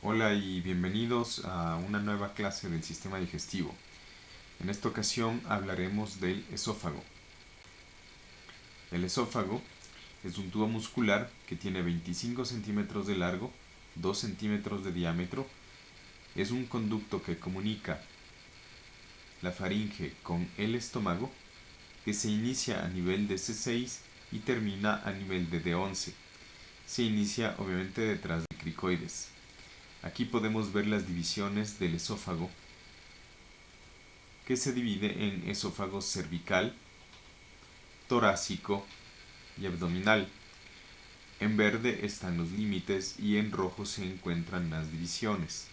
Hola y bienvenidos a una nueva clase del sistema digestivo. En esta ocasión hablaremos del esófago. El esófago es un tubo muscular que tiene 25 centímetros de largo, 2 centímetros de diámetro. Es un conducto que comunica la faringe con el estómago, que se inicia a nivel de C6 y termina a nivel de D11. Se inicia obviamente detrás del cricoides. Aquí podemos ver las divisiones del esófago, que se divide en esófago cervical, torácico y abdominal. En verde están los límites y en rojo se encuentran las divisiones.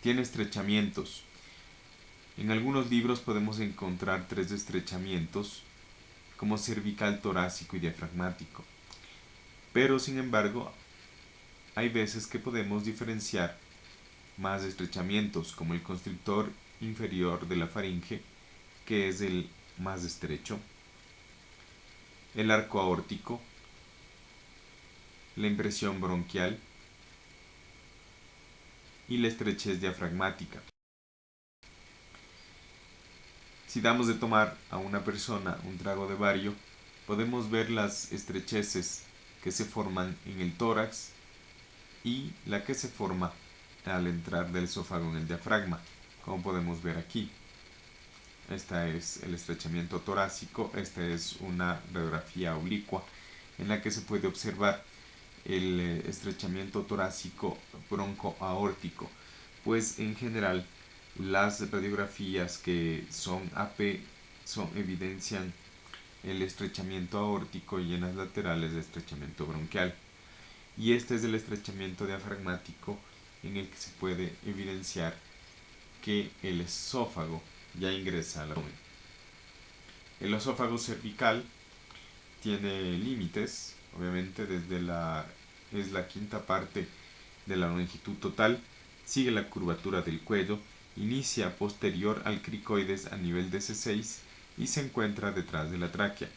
Tiene estrechamientos. En algunos libros podemos encontrar 3 estrechamientos, como cervical, torácico y diafragmático. Pero sin embargo, hay veces que podemos diferenciar más estrechamientos, como el constrictor inferior de la faringe, que es el más estrecho, el arco aórtico, la impresión bronquial y la estrechez diafragmática. Si damos de tomar a una persona un trago de bario, podemos ver las estrecheces que se forman en el tórax y la que se forma al entrar del esófago en el diafragma, como podemos ver aquí. Este es el estrechamiento torácico. Esta es una radiografía oblicua en la que se puede observar el estrechamiento torácico broncoaórtico, pues en general las radiografías que son AP evidencian el estrechamiento aórtico y en las laterales el estrechamiento bronquial. Y este es el estrechamiento diafragmático, en el que se puede evidenciar que el esófago ya ingresa al abdomen. El esófago cervical tiene límites, obviamente es la quinta parte de la longitud total, sigue la curvatura del cuello, inicia posterior al cricoides a nivel de C6 y se encuentra detrás de la tráquea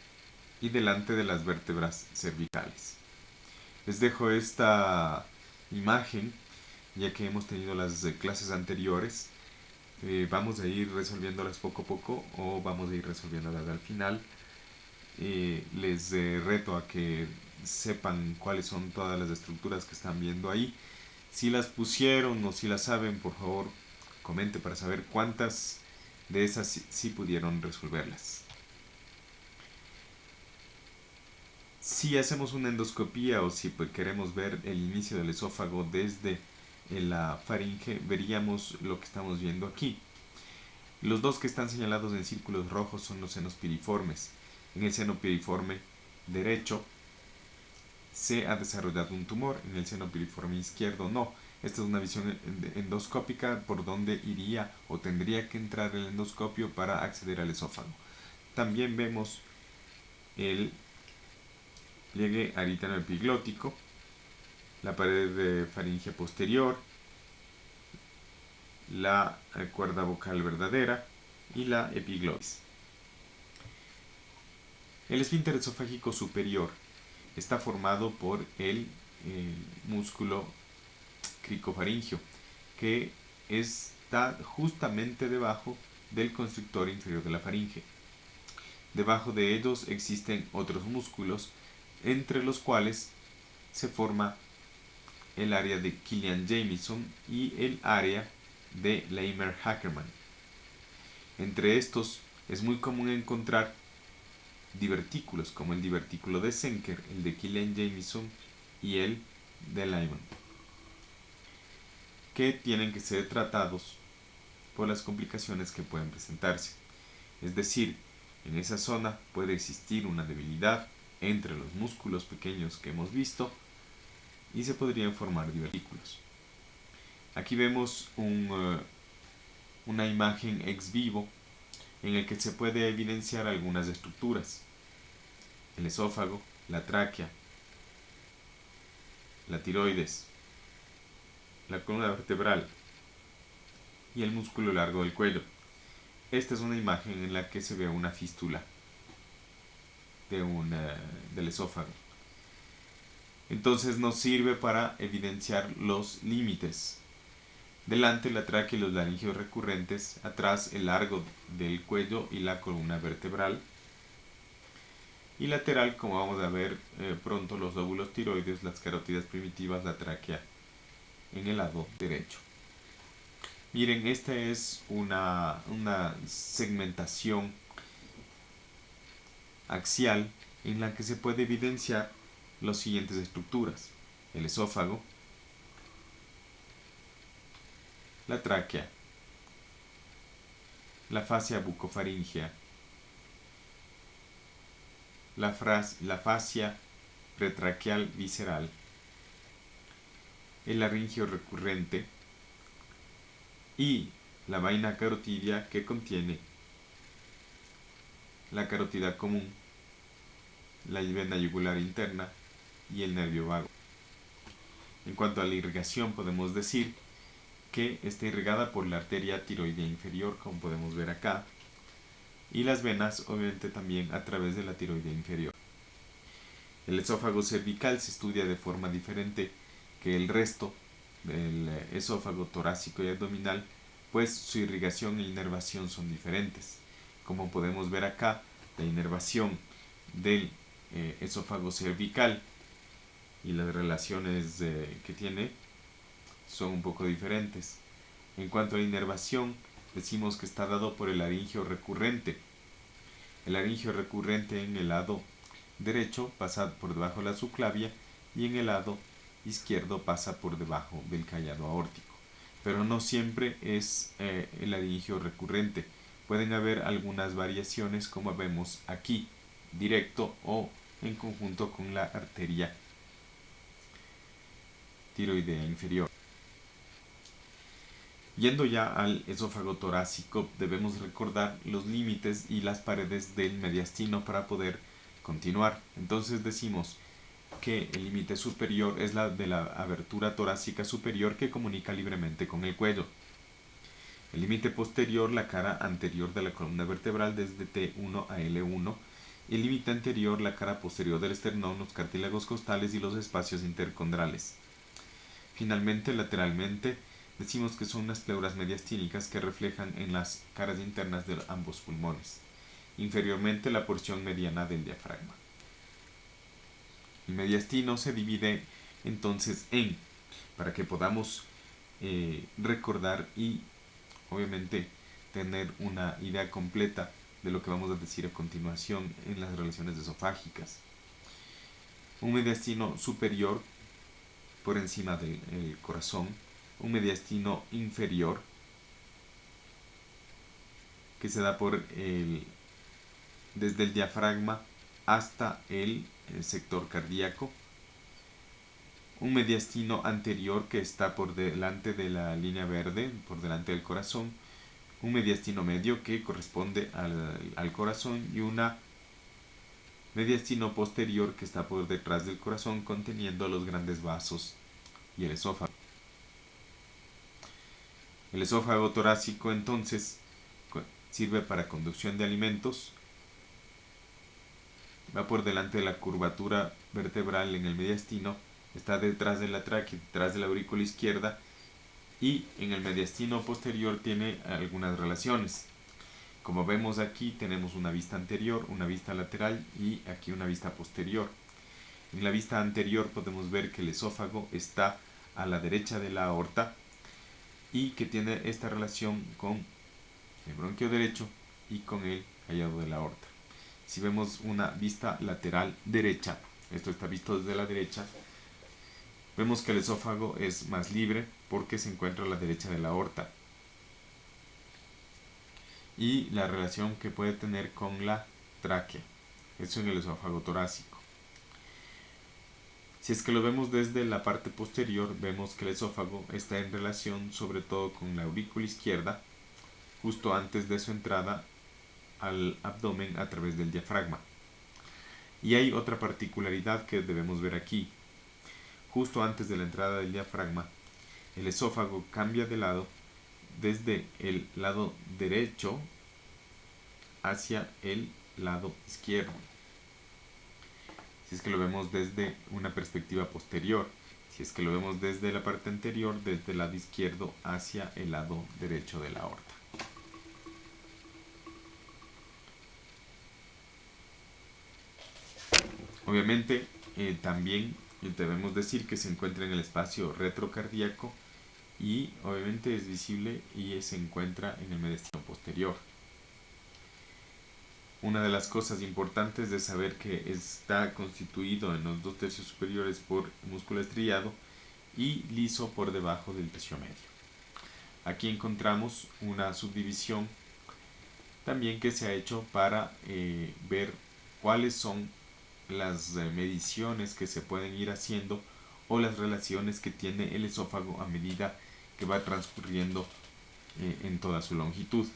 y delante de las vértebras cervicales. Les dejo esta imagen ya que hemos tenido las clases anteriores. Vamos a ir resolviéndolas poco a poco o vamos a ir resolviéndolas al final. Les reto a que sepan cuáles son todas las estructuras que están viendo ahí. Si las pusieron o si las saben, por favor, comente para saber cuántas de esas sí pudieron resolverlas. Si hacemos una endoscopía o si queremos ver el inicio del esófago desde la faringe, veríamos lo que estamos viendo aquí. Los dos que están señalados en círculos rojos son los senos piriformes. En el seno piriforme derecho se ha desarrollado un tumor, en el seno piriforme izquierdo no. Esta es una visión endoscópica por donde iría o tendría que entrar el endoscopio para acceder al esófago. También vemos el pliegue aritano-epiglótico, la pared faringea posterior, la cuerda vocal verdadera y la epiglotis. El esfínter esofágico superior está formado por el músculo cricofaringio, que está justamente debajo del constrictor inferior de la faringe. Debajo de ellos existen otros músculos, entre los cuales se forma el área de Killian-Jamison y el área de Leimer-Hackermann. Entre estos es muy común encontrar divertículos, como el divertículo de Zenker, el de Killian-Jamison y el de Lyman, que tienen que ser tratados por las complicaciones que pueden presentarse. Es decir, en esa zona puede existir una debilidad entre los músculos pequeños que hemos visto y se podrían formar divertículos. Aquí vemos una imagen ex vivo en el que se puede evidenciar algunas estructuras: el esófago, la tráquea, la tiroides, la columna vertebral y el músculo largo del cuello. Esta es una imagen en la que se ve una fístula del esófago. Entonces nos sirve para evidenciar los límites. Delante la tráquea y los laringeos recurrentes, atrás el largo del cuello y la columna vertebral. Y lateral, como vamos a ver pronto, los lóbulos tiroides, las carótidas primitivas, la tráquea en el lado derecho. Miren, esta es una segmentación axial en la que se puede evidenciar las siguientes estructuras: el esófago, la tráquea, la fascia bucofaríngea, la fascia pretraqueal visceral, el laringio recurrente y la vaina carotidia, que contiene la carótida común, la vena yugular interna y el nervio vago. En cuanto a la irrigación, podemos decir que está irrigada por la arteria tiroidea inferior, como podemos ver acá, y las venas obviamente también a través de la tiroidea inferior. El esófago cervical se estudia de forma diferente que el resto del esófago torácico y abdominal, pues su irrigación e inervación son diferentes. Como podemos ver acá, la inervación del esófago cervical y las relaciones que tiene son un poco diferentes. En cuanto a la inervación, decimos que está dado por el laringio recurrente. El laringio recurrente en el lado derecho pasa por debajo de la subclavia y en el lado izquierdo pasa por debajo del callado aórtico. Pero no siempre es el laringio recurrente. Pueden haber algunas variaciones, como vemos aquí, directo o en conjunto con la arteria tiroidea inferior. Yendo ya al esófago torácico, debemos recordar los límites y las paredes del mediastino para poder continuar. Entonces decimos que el límite superior es la de la abertura torácica superior, que comunica libremente con el cuello. El límite posterior, la cara anterior de la columna vertebral desde T1 a L1. Y el límite anterior, la cara posterior del esternón, los cartílagos costales y los espacios intercondrales. Finalmente, lateralmente, decimos que son unas pleuras mediastínicas que reflejan en las caras internas de ambos pulmones. Inferiormente, la porción mediana del diafragma. El mediastino se divide entonces para que podamos recordar y obviamente tener una idea completa de lo que vamos a decir a continuación en las relaciones esofágicas. Un mediastino superior por encima del corazón, un mediastino inferior que se da desde el diafragma hasta el sector cardíaco, un mediastino anterior que está por delante de la línea verde, por delante del corazón, un mediastino medio que corresponde al corazón y una mediastino posterior que está por detrás del corazón, conteniendo los grandes vasos y el esófago. El esófago torácico entonces sirve para conducción de alimentos, va por delante de la curvatura vertebral en el mediastino, está detrás de la tráquea, detrás de la aurícula izquierda, y en el mediastino posterior tiene algunas relaciones. Como vemos aquí, tenemos una vista anterior, una vista lateral y aquí una vista posterior. En la vista anterior podemos ver que el esófago está a la derecha de la aorta y que tiene esta relación con el bronquio derecho y con el callado de la aorta. Si vemos una vista lateral derecha, esto está visto desde la derecha, vemos que el esófago es más libre porque se encuentra a la derecha de la aorta. Y la relación que puede tener con la tráquea, eso en el esófago torácico. Si es que lo vemos desde la parte posterior, vemos que el esófago está en relación sobre todo con la aurícula izquierda, justo antes de su entrada al abdomen a través del diafragma. Y hay otra particularidad que debemos ver aquí. Justo antes de la entrada del diafragma, el esófago cambia de lado desde el lado derecho hacia el lado izquierdo. si es que lo vemos desde una perspectiva posterior. Si es que lo vemos desde la parte anterior, desde el lado izquierdo hacia el lado derecho de la aorta. Obviamente, también debemos decir que se encuentra en el espacio retrocardíaco y obviamente es visible y se encuentra en el mediastino posterior. Una de las cosas importantes es saber que está constituido en los 2/3 superiores por músculo estriado y liso por debajo del tercio medio. Aquí encontramos una subdivisión también que se ha hecho para ver cuáles son las mediciones que se pueden ir haciendo o las relaciones que tiene el esófago a medida que va transcurriendo en toda su longitud.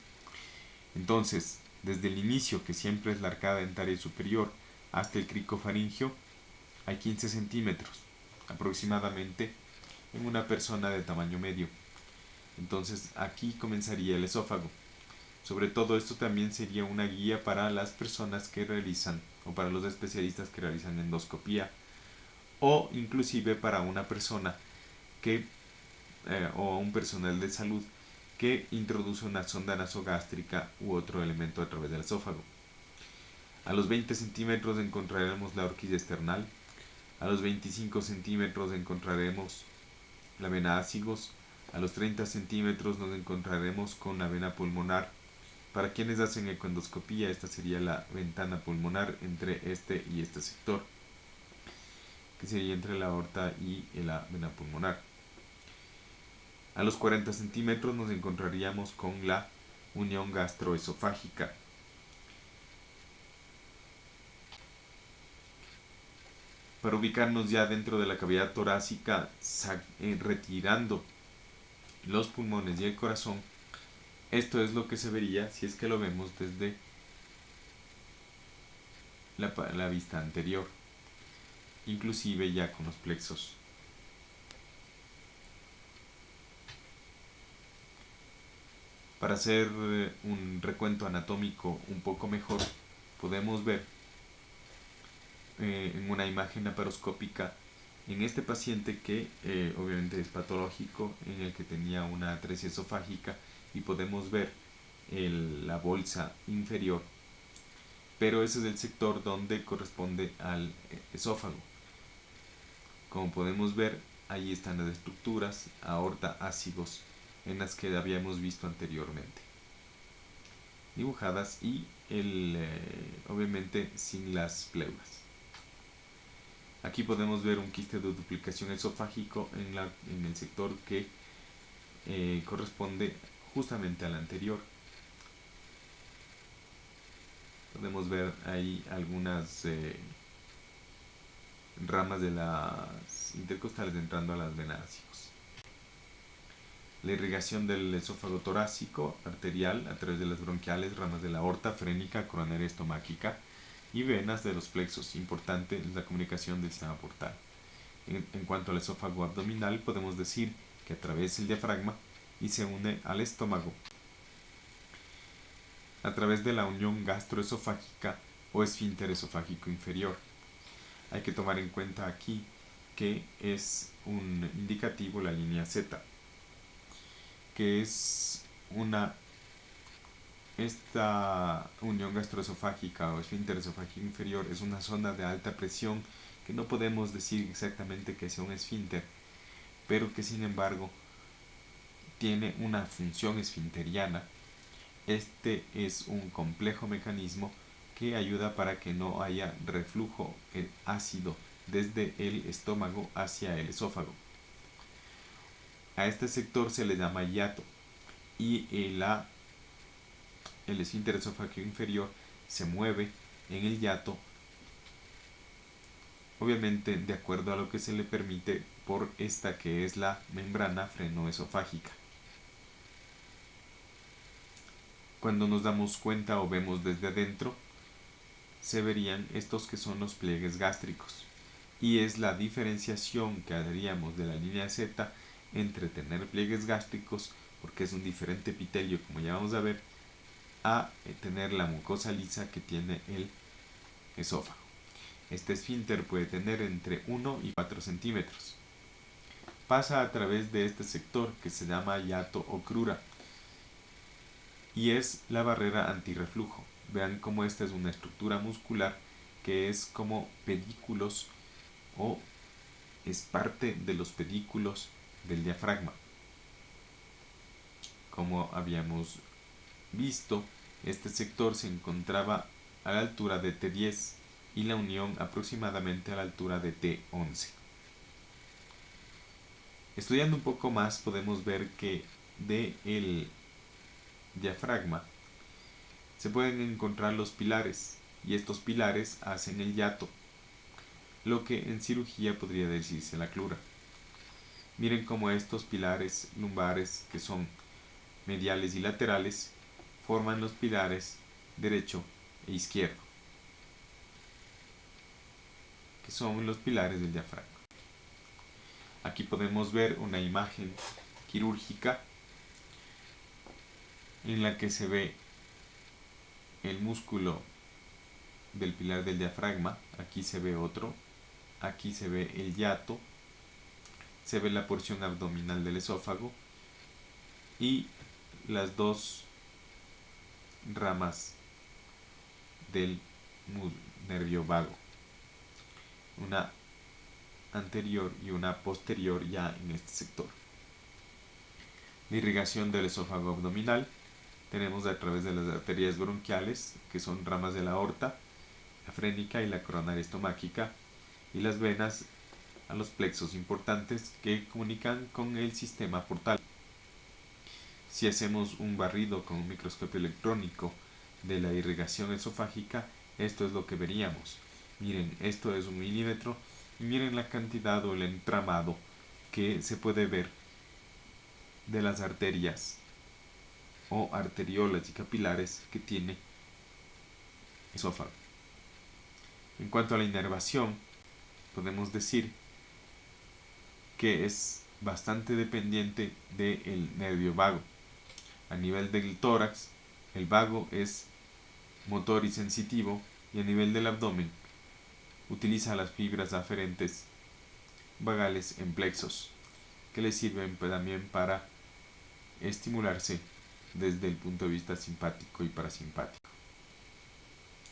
Entonces, desde el inicio, que siempre es la arcada dentaria superior, hasta el cricofaringio, hay 15 centímetros aproximadamente en una persona de tamaño medio. Entonces aquí comenzaría el esófago. Sobre todo esto también sería una guía para las personas que realizan o para los especialistas que realizan endoscopía o inclusive para una persona que o un personal de salud que introduce una sonda nasogástrica u otro elemento a través del esófago. A los 20 centímetros encontraremos la horquilla esternal. A los 25 centímetros encontraremos la vena ácigos. A los 30 centímetros nos encontraremos con la vena pulmonar. Para quienes hacen ecoendoscopía, esta sería la ventana pulmonar entre este y este sector, que sería entre la aorta y la vena pulmonar. A los 40 centímetros nos encontraríamos con la unión gastroesofágica. Para ubicarnos ya dentro de la cavidad torácica, retirando los pulmones y el corazón, esto es lo que se vería si es que lo vemos desde la vista anterior, inclusive ya con los plexos. Para hacer un recuento anatómico un poco mejor, podemos ver en una imagen laparoscópica en este paciente que obviamente es patológico, en el que tenía una atresia esofágica, y podemos ver la bolsa inferior, pero ese es el sector donde corresponde al esófago. Como podemos ver, ahí están las estructuras aorta, ácigos, en las que habíamos visto anteriormente, dibujadas y obviamente sin las pleuras. Aquí podemos ver un quiste de duplicación esofágico en el sector que corresponde justamente al anterior. Podemos ver ahí algunas ramas de las intercostales entrando a las venas ácigos. La irrigación del esófago torácico arterial a través de las bronquiales, ramas de la aorta, frénica, coronaria, estomáquica y venas de los plexos. Importante es la comunicación del sistema portal. En cuanto al esófago abdominal, podemos decir que atraviesa el diafragma y se une al estómago a través de la unión gastroesofágica o esfínter esofágico inferior. Hay que tomar en cuenta aquí que es un indicativo la línea Z, que es esta unión gastroesofágica o esfínter esofágico inferior es una zona de alta presión que no podemos decir exactamente que sea un esfínter, pero que sin embargo tiene una función esfinteriana. Este es un complejo mecanismo que ayuda para que no haya reflujo ácido desde el estómago hacia el esófago. A este sector se le llama hiato y el esfínter esofágico inferior se mueve en el hiato, obviamente de acuerdo a lo que se le permite por esta que es la membrana frenoesofágica. Cuando nos damos cuenta o vemos desde adentro, se verían estos que son los pliegues gástricos, y es la diferenciación que haríamos de la línea Z entre tener pliegues gástricos, porque es un diferente epitelio como ya vamos a ver, a tener la mucosa lisa que tiene el esófago. Este esfínter puede tener entre 1 y 4 centímetros. Pasa a través de este sector que se llama hiato o crura y es la barrera antirreflujo. Vean cómo esta es una estructura muscular que es como pedículos o es parte de los pedículos del diafragma. Como habíamos visto, este sector se encontraba a la altura de T10 y la unión aproximadamente a la altura de T11. Estudiando un poco más podemos ver que del diafragma se pueden encontrar los pilares y estos pilares hacen el hiato, lo que en cirugía podría decirse la crura. Miren cómo estos pilares lumbares, que son mediales y laterales, forman los pilares derecho e izquierdo, que son los pilares del diafragma. Aquí podemos ver una imagen quirúrgica en la que se ve el músculo del pilar del diafragma. Aquí se ve otro, aquí se ve el hiato, se ve la porción abdominal del esófago y las dos ramas del nervio vago, una anterior y una posterior ya en este sector. La irrigación del esófago abdominal tenemos a través de las arterias bronquiales, que son ramas de la aorta, la frénica y la coronaria estomáquica, y las venas a los plexos importantes que comunican con el sistema portal. Si hacemos un barrido con un microscopio electrónico de la irrigación esofágica, esto es lo que veríamos. Miren, esto es 1 milímetro y miren la cantidad o el entramado que se puede ver de las arterias o arteriolas y capilares que tiene esófago. En cuanto a la inervación, podemos decir que es bastante dependiente del nervio vago. A nivel del tórax, el vago es motor y sensitivo, y a nivel del abdomen utiliza las fibras aferentes vagales en plexos, que le sirven también para estimularse desde el punto de vista simpático y parasimpático.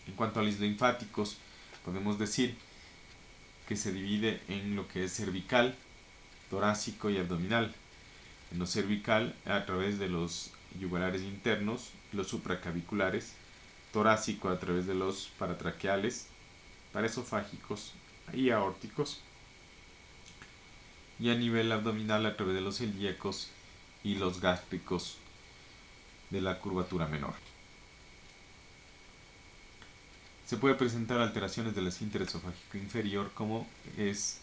En cuanto a los linfáticos, podemos decir que se divide en lo que es cervical, torácico y abdominal. En lo cervical, a través de los yugulares internos, los supraclaviculares, torácico a través de los paratraqueales, paraesofágicos y aórticos, y a nivel abdominal a través de los celíacos y los gástricos de la curvatura menor. Se puede presentar alteraciones del esfínter esofágico inferior, como es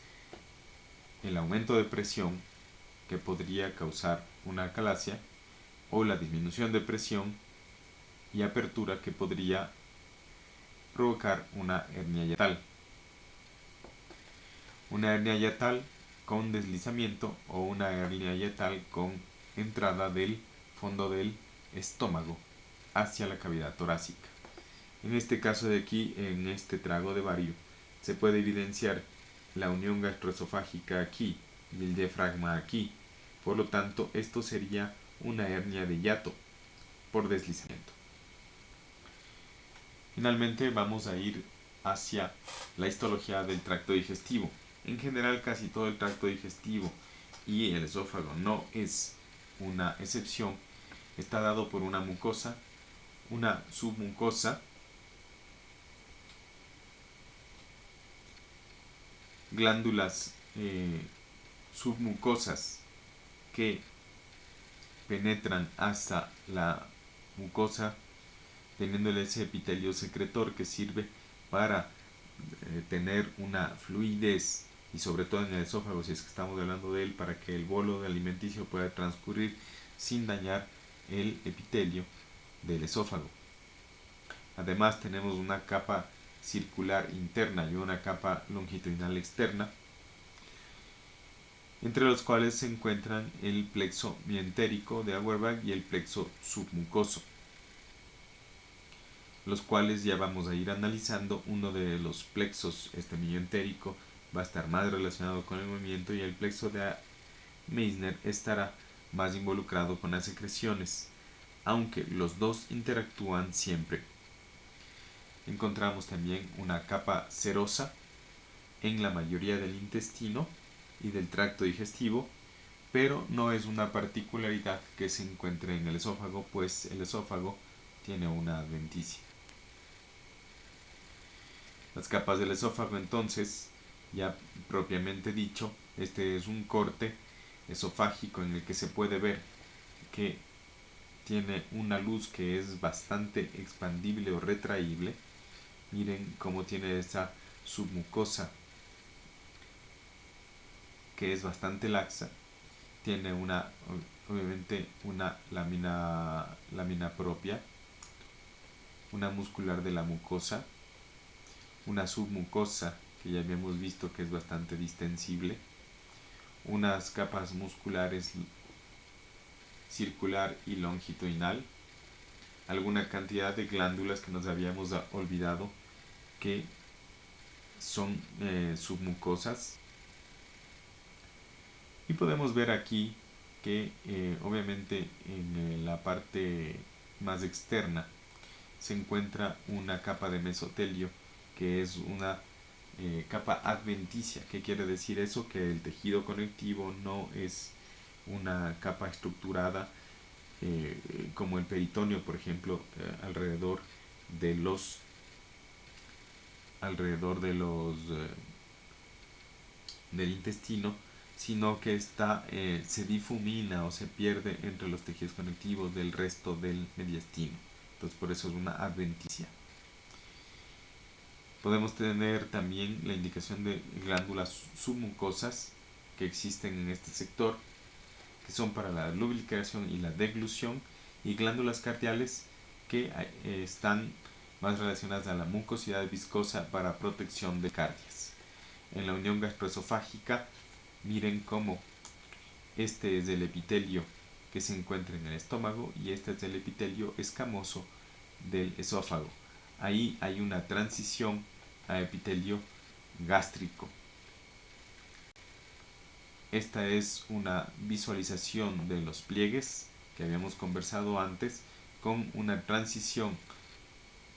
el aumento de presión que podría causar una acalasia, o la disminución de presión y apertura que podría provocar una hernia hiatal. Una hernia hiatal con deslizamiento o una hernia hiatal con entrada del fondo del estómago hacia la cavidad torácica. En este caso de aquí, en este trago de bario, se puede evidenciar la unión gastroesofágica aquí y el diafragma aquí. Por lo tanto, esto sería una hernia de hiato por deslizamiento. Finalmente vamos a ir hacia la histología del tracto digestivo. En general, casi todo el tracto digestivo, y el esófago no es una excepción, está dado por una mucosa, una submucosa, glándulas submucosas que penetran hasta la mucosa, teniéndole ese epitelio secretor que sirve para tener una fluidez, y sobre todo en el esófago, si es que estamos hablando de él, para que el bolo alimenticio pueda transcurrir sin dañar el epitelio del esófago. Además tenemos una capa circular interna y una capa longitudinal externa, entre los cuales se encuentran el plexo mientérico de Auerbach y el plexo submucoso. los cuales ya vamos a ir analizando. Uno de los plexos, este mesenterico, va a estar más relacionado con el movimiento y el plexo de Meissner estará más involucrado con las secreciones, aunque los dos interactúan siempre. Encontramos también una capa serosa en la mayoría del intestino y del tracto digestivo, pero no es una particularidad que se encuentre en el esófago, pues el esófago tiene una adventicia. Las capas del esófago, entonces, ya propiamente dicho, este es un corte esofágico en el que se puede ver que tiene una luz que es bastante expandible o retraíble. Miren cómo tiene esa submucosa que es bastante laxa. Tiene obviamente una lámina propia, una muscular de la mucosa, una submucosa que ya habíamos visto que es bastante distensible, unas capas musculares circular y longitudinal, alguna cantidad de glándulas que nos habíamos olvidado que son submucosas, y podemos ver aquí que obviamente en la parte más externa se encuentra una capa de mesotelio que es una capa adventicia. ¿Qué quiere decir eso? Que el tejido conectivo no es una capa estructurada como el peritoneo, por ejemplo, de los del intestino, sino que se difumina o se pierde entre los tejidos conectivos del resto del mediastino. Entonces por eso es una adventicia. Podemos tener también la indicación de glándulas submucosas que existen en este sector, que son para la lubricación y la deglución, y glándulas cardiales que están más relacionadas a la mucosidad viscosa para protección de cardias. En la unión gastroesofágica, miren cómo este es el epitelio que se encuentra en el estómago y este es el epitelio escamoso del esófago. Ahí hay una transición a epitelio gástrico. Esta es una visualización de los pliegues que habíamos conversado antes, con una transición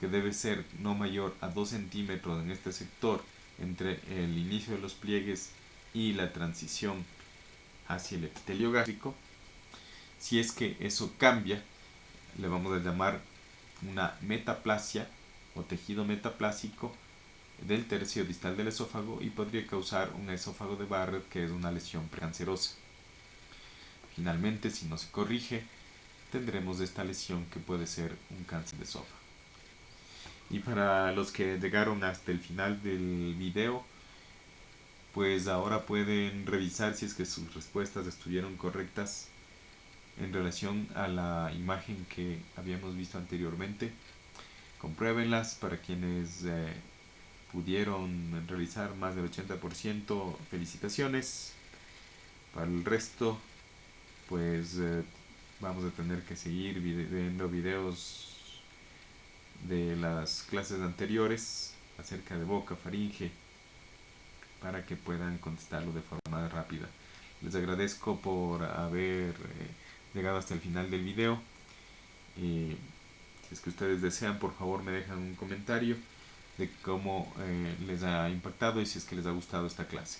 que debe ser no mayor a 2 centímetros en este sector entre el inicio de los pliegues y la transición hacia el epitelio gástrico. Si es que eso cambia, le vamos a llamar una metaplasia o tejido metaplásico del tercio distal del esófago y podría causar un esófago de Barrett, que es una lesión precancerosa. Finalmente, si no se corrige, tendremos esta lesión que puede ser un cáncer de esófago. Y para los que llegaron hasta el final del video, pues ahora pueden revisar si es que sus respuestas estuvieron correctas en relación a la imagen que habíamos visto anteriormente. Compruébenlas. Para quienes pudieron realizar más del 80%, felicitaciones. Para el resto, pues vamos a tener que seguir viendo videos de las clases anteriores acerca de boca, faringe, para que puedan contestarlo de forma rápida. Les agradezco por haber llegado hasta el final del video. Si es que ustedes desean, por favor me dejan un comentario de cómo les ha impactado y si es que les ha gustado esta clase.